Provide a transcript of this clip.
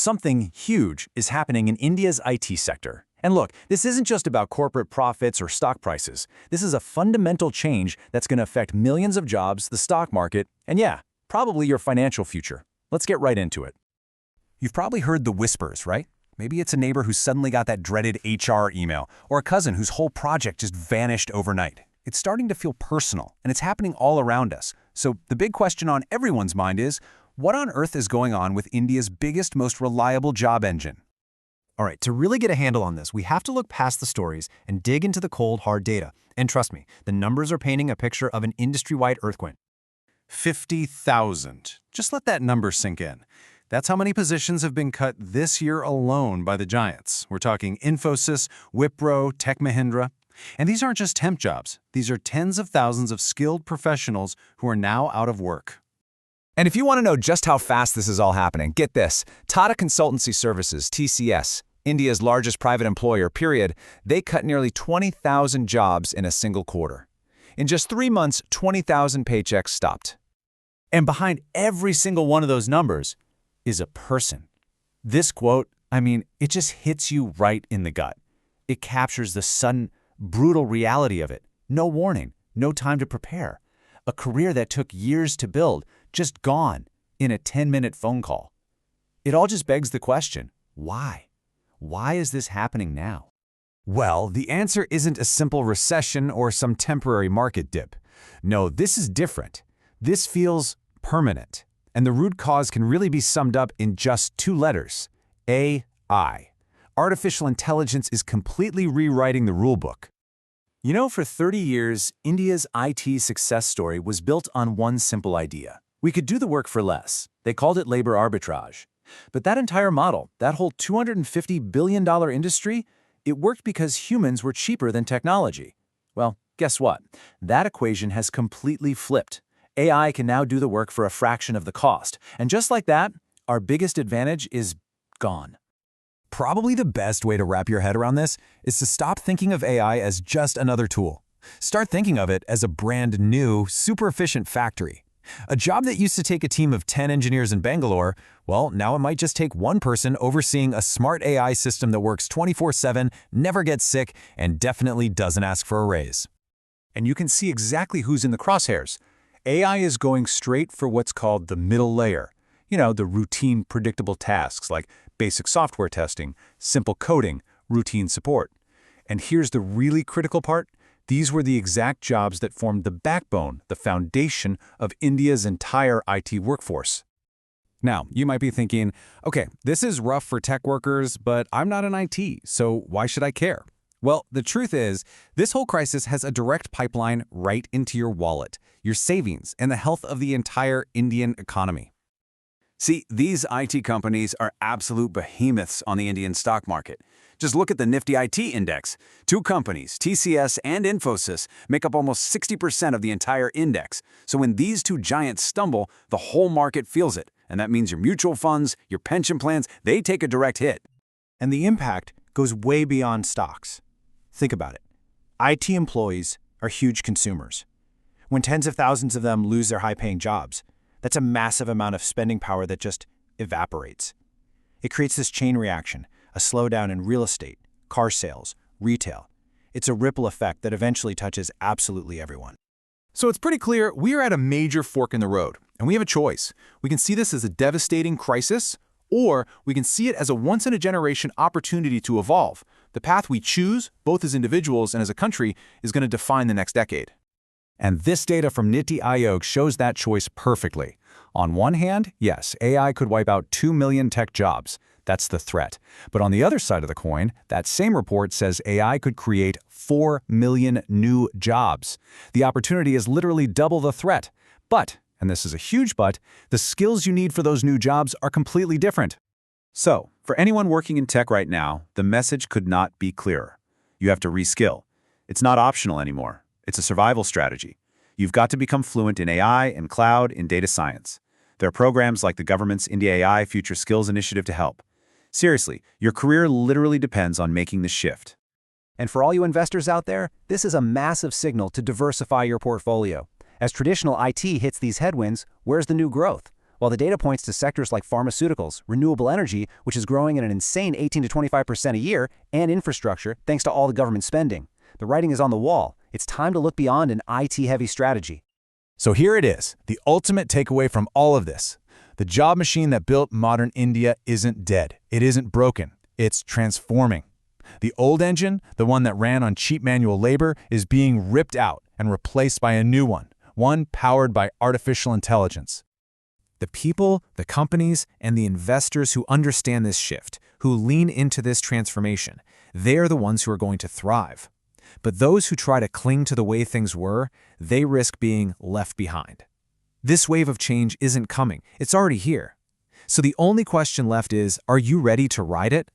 Something huge is happening in India's IT sector. And look, this isn't just about corporate profits or stock prices. This is a fundamental change that's going to affect millions of jobs, the stock market, and yeah, probably your financial future. Let's get right into it. You've probably heard the whispers, right? Maybe it's a neighbor who suddenly got that dreaded HR email, or a cousin whose whole project just vanished overnight. It's starting to feel personal, and it's happening all around us. So the big question on everyone's mind is, what on earth is going on with India's biggest, most reliable job engine? All right, to really get a handle on this, we have to look past the stories and dig into the cold, hard data. And trust me, the numbers are painting a picture of an industry-wide earthquake. 50,000. Just let that number sink in. That's how many positions have been cut this year alone by the giants. We're talking Infosys, Wipro, Tech Mahindra. And these aren't just temp jobs. These are tens of thousands of skilled professionals who are now out of work. And if you want to know just how fast this is all happening, get this. Tata Consultancy Services, TCS, India's largest private employer, they cut nearly 20,000 jobs in a single quarter. In just 3 months, 20,000 paychecks stopped. And behind every single one of those numbers is a person. This quote, it just hits you right in the gut. It captures the sudden, brutal reality of it. No warning, no time to prepare. A career that took years to build, just gone in a 10-minute phone call. It all just begs the question, why? Why is this happening now? Well, the answer isn't a simple recession or some temporary market dip. No, this is different. This feels permanent. And the root cause can really be summed up in just 2 letters: AI. Artificial intelligence is completely rewriting the rulebook. You know, for 30 years, India's IT success story was built on one simple idea. We could do the work for less. They called it labor arbitrage. But that entire model, that whole $250 billion industry, it worked because humans were cheaper than technology. Well, guess what? That equation has completely flipped. AI can now do the work for a fraction of the cost. And just like that, our biggest advantage is gone. Probably the best way to wrap your head around this is to stop thinking of AI as just another tool. Start thinking of it as a brand new, super efficient factory. A job that used to take a team of 10 engineers in Bangalore, well, now it might just take one person overseeing a smart AI system that works 24/7, never gets sick, and definitely doesn't ask for a raise. And you can see exactly who's in the crosshairs. AI is going straight for what's called the middle layer. You know, the routine, predictable tasks like basic software testing, simple coding, routine support. And here's the really critical part. These were the exact jobs that formed the backbone, the foundation of India's entire IT workforce. Now, you might be thinking, okay, this is rough for tech workers, but I'm not in IT, so why should I care? Well, the truth is, this whole crisis has a direct pipeline right into your wallet, your savings, and the health of the entire Indian economy. See, these IT companies are absolute behemoths on the Indian stock market. Just look at the Nifty IT index. 2 companies, TCS and Infosys, make up almost 60% of the entire index. So when these 2 giants stumble, the whole market feels it. And that means your mutual funds, your pension plans, they take a direct hit. And the impact goes way beyond stocks. Think about it. IT employees are huge consumers. When tens of thousands of them lose their high-paying jobs, that's a massive amount of spending power that just evaporates. It creates this chain reaction, a slowdown in real estate, car sales, retail. It's a ripple effect that eventually touches absolutely everyone. So it's pretty clear we are at a major fork in the road, and we have a choice. We can see this as a devastating crisis, or we can see it as a once-in-a-generation opportunity to evolve. The path we choose, both as individuals and as a country, is going to define the next decade. And this data from Niti Aayog shows that choice perfectly. On one hand, yes, AI could wipe out 2 million tech jobs. That's the threat. But on the other side of the coin, that same report says AI could create 4 million new jobs. The opportunity is literally double the threat. But, and this is a huge but, the skills you need for those new jobs are completely different. So, for anyone working in tech right now, the message could not be clearer. You have to reskill. It's not optional anymore. It's a survival strategy. You've got to become fluent in AI and cloud and data science. There are programs like the government's India AI Future Skills Initiative to help. Seriously, your career literally depends on making the shift. And for all you investors out there, this is a massive signal to diversify your portfolio. As traditional IT hits these headwinds, where's the new growth? while the data points to sectors like pharmaceuticals, renewable energy, which is growing at an insane 18 to 25% a year, and infrastructure, thanks to all the government spending. The writing is on the wall. It's time to look beyond an IT-heavy strategy. So here it is, the ultimate takeaway from all of this. The job machine that built modern India isn't dead. It isn't broken. It's transforming. The old engine, the one that ran on cheap manual labor, is being ripped out and replaced by a new one powered by artificial intelligence. The people, the companies, and the investors who understand this shift, who lean into this transformation, they're the ones who are going to thrive. But those who try to cling to the way things were, they risk being left behind. This wave of change isn't coming. It's already here. So the only question left is, are you ready to ride it?